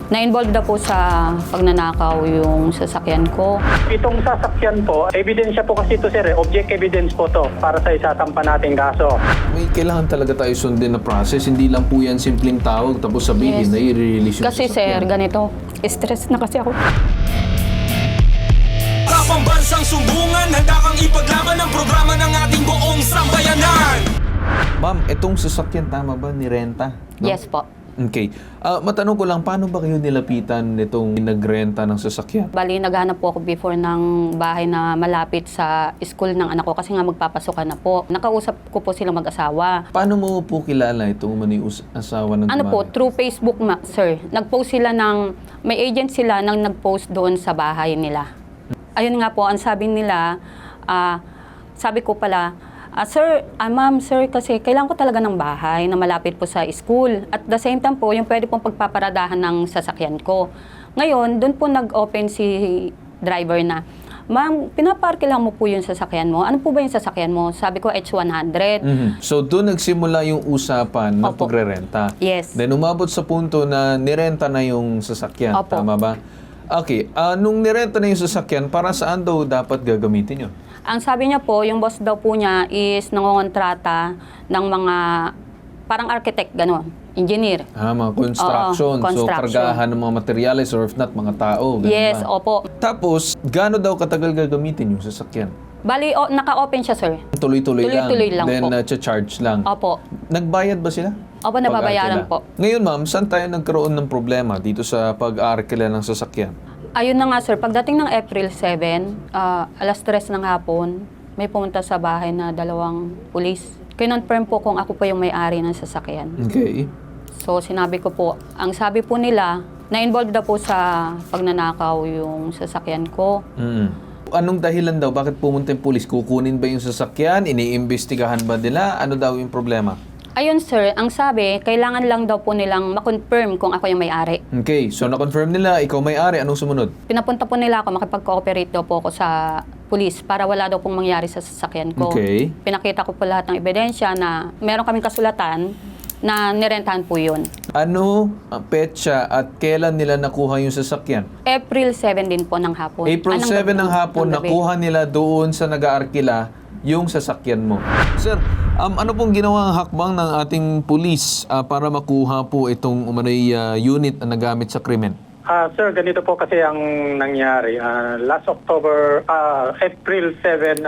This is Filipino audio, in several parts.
Na-involve na po sa pagnanakaw yung sasakyan ko. Itong sasakyan po, ebidensya po kasi ito sir, object evidence po to para sa isasampa nating kaso. May kailangan talaga tayo sundin na process. Hindi lang po yan simpleng tawag tapos sabihin Yes. na i-release yung Kasi sir, sasakyan. ganito, stress na kasi ako. Sa pambansang sumbungan, handa kang ipaglaban ang programa ng ating buong sambayanan. Ma'am, itong sasakyan tama ba ni renta? No? Yes po. Okay. Matanong ko lang, paano ba kayo nilapitan nitong nagrenta ng sasakyan? Bali, naghanap po ako before ng bahay na malapit sa school ng anak ko kasi nga magpapasokan na po. Nakausap ko po silang mag-asawa. Paano mo po kilala itong asawa ng Ano po, through Facebook, sir. Nag-post sila may agent sila nang nag-post doon sa bahay nila. Ayun nga po, ang sabi nila, sabi ko pala, sir, ma'am, sir, kasi kailangan ko talaga ng bahay na malapit po sa school. At the same time po, yung pwede pong pagpaparadahan ng sasakyan ko. Ngayon, doon po nag-open si driver na, ma'am, pinaparke lang mo po yung sasakyan mo. Ano po ba yung sasakyan mo? Sabi ko, H100. So, doon nagsimula yung usapan ng Opo. pagrerenta. Yes. Then, umabot sa punto na nirenta na yung sasakyan. Opo. Tama ba? Okay. Nung nirenta na yung sasakyan, para saan daw dapat gagamitin yun? Ang sabi niya po, yung boss daw po niya is nangongontrata ng mga parang architect, gano'n, engineer. Mga construction. Oo, construction. So, kargahan ng mga materials or if not, mga tao. Ganun Yes, ba? opo. Tapos, gaano daw katagal gagamitin yung sasakyan? Bali, naka-open siya, sir. Tuloy-tuloy Tuloy-tuloy lang Then, po. charge lang. Opo. Nagbayad ba sila? Opo, nababayaran Pag-arkila? po. Ngayon, ma'am, saan tayo nagkaroon ng problema dito sa pag-arkila ng sasakyan? Ayun na nga, sir. Pagdating ng April 7, alas 3 ng hapon, may pumunta sa bahay na 2 pulis. Kinonfirm po kung ako po yung may-ari ng sasakyan. Okay. So, sinabi ko po, ang sabi po nila, na-involve na po sa pagnanakaw yung sasakyan ko. Anong dahilan daw? Bakit pumunta yung pulis? Kukunin ba yung sasakyan? Iniimbestigahan ba nila? Ano daw yung problema? Ayun, sir, ang sabi, kailangan lang daw po nilang makonfirm kung ako yung may-ari. Okay, so na-confirm nila, ikaw may-ari. Anong sumunod? Pinapunta po nila ako, makipag-cooperate daw po ako sa pulis para wala daw pong mangyari sa sasakyan ko. Okay. Pinakita ko po lahat ng ebidensya na meron kaming kasulatan na nirentahan po yun. Ano ang petsa at kailan nila nakuha yung sasakyan? April 7 din po ng hapon. April 7 ng hapon, gabi. nakuha nila doon sa nag-aarkila yung sasakyan mo. Sir, ano pong ginawang hakbang ng ating pulis para makuha po itong umanay unit na nagamit sa krimen? Sir, ganito po kasi ang nangyari. Last April 7,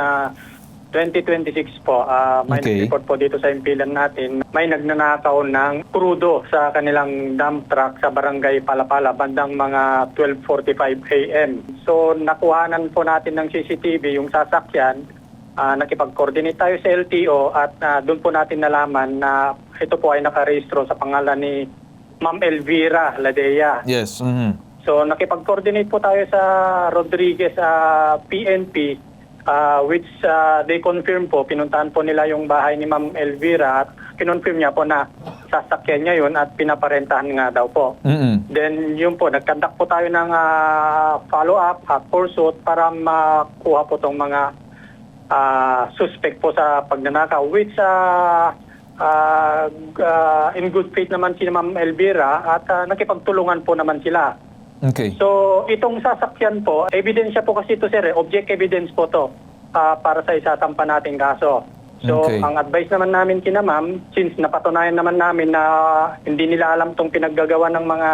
2026 po, may Okay. report po dito sa impilan natin. May nagnanakaw ng krudo sa kanilang dump truck sa barangay Palapala bandang mga 12:45 a.m. So nakuhanan po natin ng CCTV yung sasakyan. Nakipag-coordinate tayo sa LTO at doon po natin nalaman na ito po ay nakarehistro sa pangalan ni Ma'am Elvira Ladea. Yes. So nakipag-coordinate po tayo sa Rodriguez PNP which they confirm po, pinuntahan po nila yung bahay ni Ma'am Elvira at kinonfirm niya po na sasakyan niya yun at pinaparentahan nga daw po. Then yun po, nagkandak po tayo ng follow-up, pursuit para makuha po tong mga suspect po sa pagnanakaw which in good faith naman si Ma'am Elvira at nakipagtulungan po naman sila. Okay. So, itong sasakyan po, ebidensya po kasi ito sir, object evidence po to para sa isasampa nating kaso. So, Okay. ang advice naman namin kina ma'am, since napatunayan naman namin na hindi nila alam tong pinaggagawa ng mga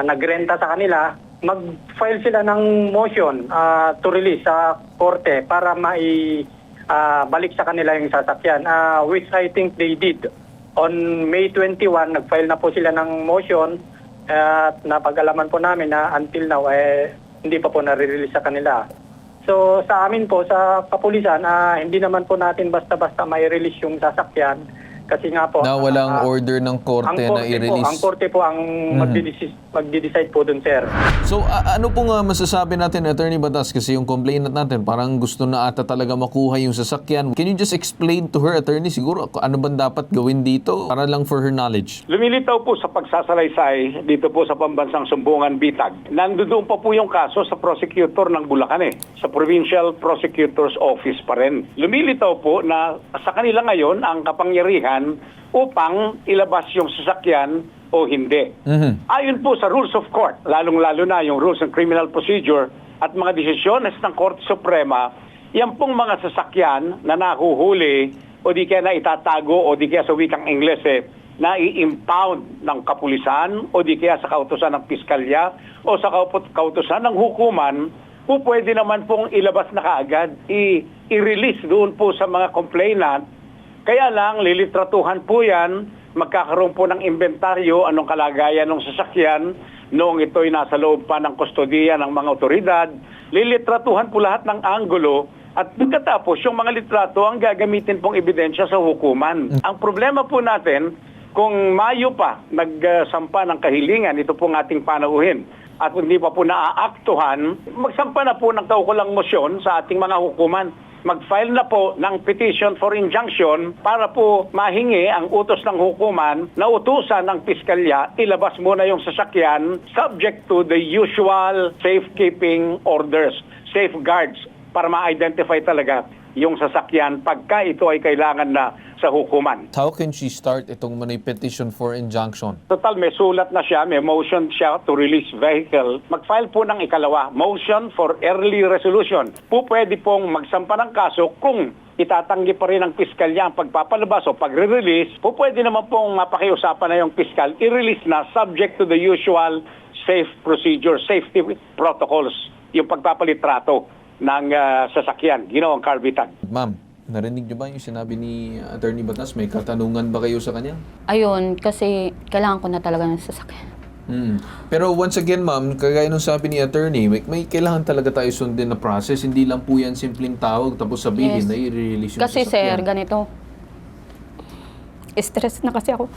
nagrenta sa kanila, mag-file sila ng motion to release sa korte para balik sa kanila yung sasakyan, which I think they did. On May 21, nag-file na po sila ng motion at napag-alaman po namin na until now hindi pa po nare-release sa kanila. So sa amin po, sa kapulisan, hindi naman po natin basta-basta may release yung sasakyan kasi nga po Na walang order ng korte na i-release. ang korte po ang magdi-decide po dun sir. So, ano pong masasabi natin, Attorney Batas, kasi yung complainant natin, parang gusto na ata talaga makuha yung sasakyan. Can you just explain to her, Attorney, siguro, ano bang dapat gawin dito para lang for her knowledge? Lumilitaw po sa pagsasalaysay dito po sa Pambansang Sumbungan Bitag. Nandoon pa po yung kaso sa prosecutor ng Bulacan sa Provincial Prosecutor's Office pa rin. Lumilitaw po na sa kanila ngayon ang kapangyarihan sumbungan upang ilabas yung sasakyan o hindi. Ayon po sa rules of court, lalong-lalo na yung rules of criminal procedure at mga desisyones ng Korte Suprema, yan pong mga sasakyan na nahuhuli o di kaya na itatago o di kaya sa wikang Ingles na i-impound ng kapulisan o di kaya sa kautusan ng piskalya o sa kautusan ng hukuman, po pwede naman pong ilabas na kaagad, i-release doon po sa mga complainant. Kaya lang, lilitratuhan po yan, magkakaroon po ng inventaryo, anong kalagayan ng sasakyan, noong ito'y nasa loob pa ng kustodiya ng mga otoridad, lilitratuhan po lahat ng anggulo, at pagkatapos, yung mga litrato ang gagamitin pong ebidensya sa hukuman. Ang problema po natin, kung Mayo pa nagsampa ng kahilingan, ito pong ating panauhin, at hindi pa po naaaktuhan, magsampa na po ng kaukulang motion sa ating mga hukuman. Mag-file na po ng petition for injunction para po mahingi ang utos ng hukuman na utusan ng piskalya, ilabas muna yung sasakyan subject to the usual safekeeping orders, safeguards, para ma-identify talaga yung sasakyan pagka ito ay kailangan na sa hukuman. How can she start itong manay petition for injunction? Total, may sulat na siya, may motion siya to release vehicle. Mag-file po ng ikalawa, motion for early resolution. Po pwede pong magsampa ng kaso kung itatanggi pa rin ng piskalya ang pagpapalabas o pagre-release. Po pwede naman pong mapakiusapan na yung piskal, i-release na subject to the usual safe procedure, safety protocols, yung pagpapalitrato ng sasakyan, ginawang carbitan. Ma'am, narinig niyo ba yung sinabi ni Attorney Batas? May katanungan ba kayo sa kanya? Ayun, kasi kailangan ko na talaga ng sasakyan. Pero once again, ma'am, kagaya nung sabi ni Attorney, may kailangan talaga tayo sundin na process. Hindi lang po yan simpleng tawag tapos sabihin Yes. na i-release yung Kasi sir, sasakyan. ganito. Stress na kasi ako.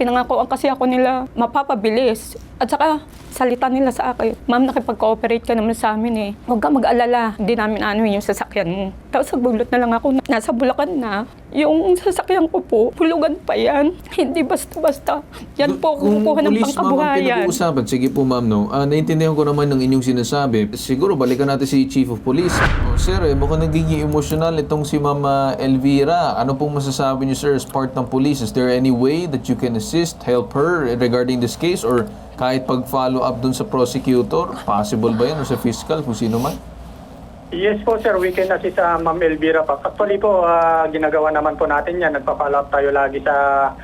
Pinangakoan kasi ako nila mapapabilis. At saka, salita nila sa akin, ma'am, nakipag-cooperate ka naman sa amin eh. Huwag ka mag-alala, hindi namin ano yung sasakyan mo. Tapos nagbulot na lang ako, nasa Bulacan na. Yung sasakyan ko po, hulugan pa yan. Hindi basta-basta. Yan po, kumukuha ng police, ma'am, ang pangkabuhayan. pinag-uusapan, sige po ma'am, no? Naintindihan ko naman ng inyong sinasabi. Siguro, balikan natin si Chief of Police. Sir, mukhang nagiging emotional itong si Ma'am Elvira. Ano pong masasabi niyo, sir, as part ng police? Is there any way that you can assist, help her regarding this case? Or kahit pag-follow up dun sa prosecutor, possible ba yan? O sa fiscal, kung sino man? Yes po sir, we can assist sa Ma'am Elvira pa. Actually po, ginagawa naman po natin yan. Nagpa-follow up tayo lagi sa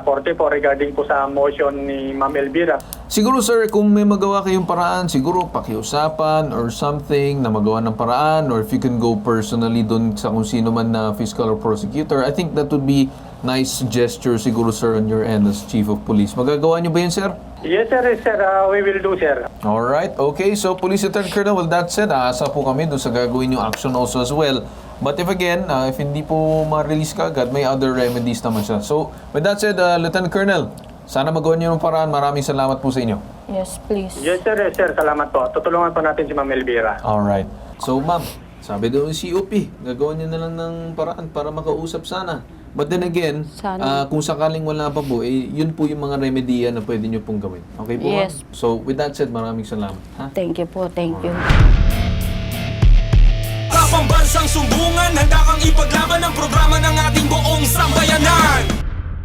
korte po regarding po sa motion ni Ma'am Elvira. Siguro sir, kung may magawa kayong paraan, siguro pakiusapan or something na magawa ng paraan, or if you can go personally dun sa kung sino man na fiscal or prosecutor, I think that would be nice gesture siguro sir on your end as Chief of Police. Magagawa niyo ba yun sir? Yes sir, we will do sir. Alright, okay. So, Police Lieutenant Colonel, with that said, aasa po kami doon sa gagawin yung action also as well. But if again, if hindi po ma-release ka agad, may other remedies naman siya. So, with that said, Lieutenant Colonel, sana magawa niyo ng paraan. Maraming salamat po sa inyo. Yes, please. Yes sir, salamat po. Tutulungan po natin si Ma'am Elvira. Alright. So, ma'am, sabi doon ng COP, gagawa niyo na lang ng paraan para makausap sana. But then again, Sana. kung sakaling wala pa po, yun po yung mga remedya na pwede niyo pong gawin. Okay po, ma'am? Yes. So, with that said, maraming salamat. Ha? Thank you po, thank you. Pambansang sumbungan, handa kang ipaglaban ang programa ng ating buong sambayanan.